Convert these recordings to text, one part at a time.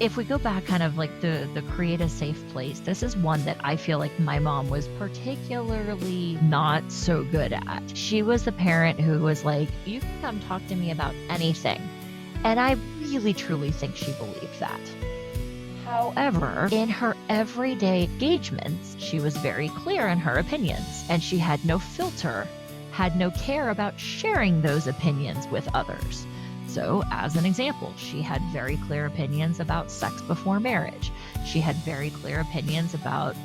if we go back kind of like the create a safe place, this is one that I feel like my mom was particularly not so good at. She was the parent who was like, you can come talk to me about anything. And I really truly think she believed that. However, in her everyday engagements, she was very clear in her opinions, and she had no filter, had no care about sharing those opinions with others. So, as an example, she had very clear opinions about sex before marriage. She had very clear opinions about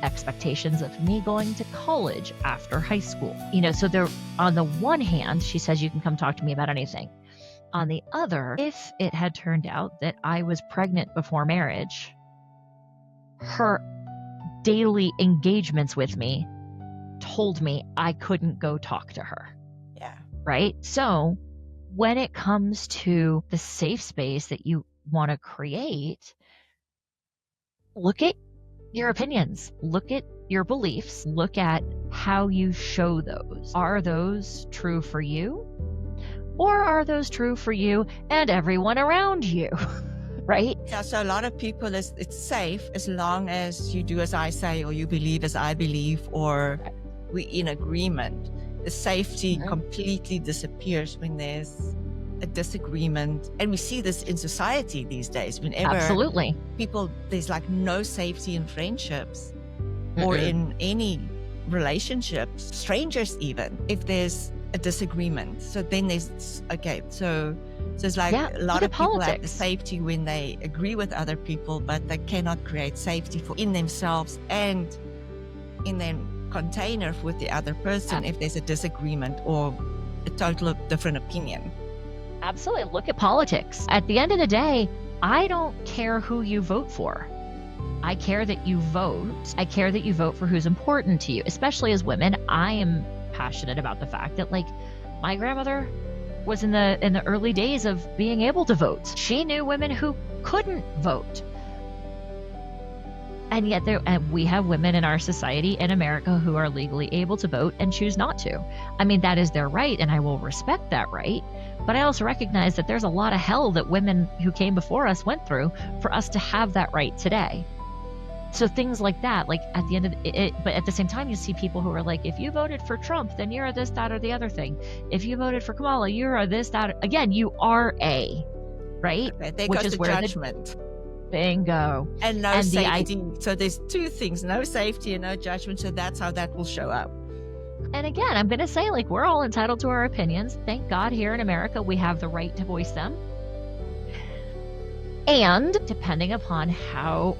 expectations of me going to college after high school. So there, on the one hand, she says, you can come talk to me about anything. On the other, if it had turned out that I was pregnant before marriage, her daily engagements with me told me I couldn't go talk to her. Yeah. Right? So when it comes to the safe space that you want to create, look at your opinions, look at your beliefs, look at how you show those. Are those true for you? Or are those true for you and everyone around you? Right? Yeah, so a lot of people, it's safe as long as you do as I say, or you believe as I believe, or we're in agreement. The safety completely disappears when there's a disagreement. And we see this in society these days. Whenever Absolutely. people, there's like no safety in friendships or in any relationships, strangers even, if there's a disagreement. So then there's, so it's like a lot of people have the safety when they agree with other people, but they cannot create safety in themselves and in their container with the other person if there's a disagreement or a total different opinion. Absolutely. Look at politics. At the end of the day, I don't care who you vote for. I care that you vote. I care that you vote for who's important to you. Especially as women, I am passionate about the fact that, like, my grandmother was in the early days of being able to vote. She knew women who couldn't vote. And yet we have women in our society in America who are legally able to vote and choose not to. I mean, that is their right, and I will respect that right. But I also recognize that there's a lot of hell that women who came before us went through for us to have that right today. So things like that, like at the end of it, but at the same time, you see people who are like, if you voted for Trump, then you're this, that, or the other thing. If you voted for Kamala, you're this, that. Again, you are right? Which is where judgment. Bingo. And no safety. So there's two things, no safety and no judgment. So that's how that will show up. And again, I'm going to say, like, we're all entitled to our opinions. Thank God here in America, we have the right to voice them. And depending upon how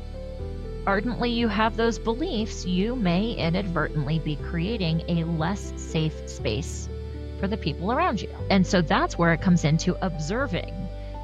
ardently you have those beliefs, you may inadvertently be creating a less safe space for the people around you. And so that's where it comes into observing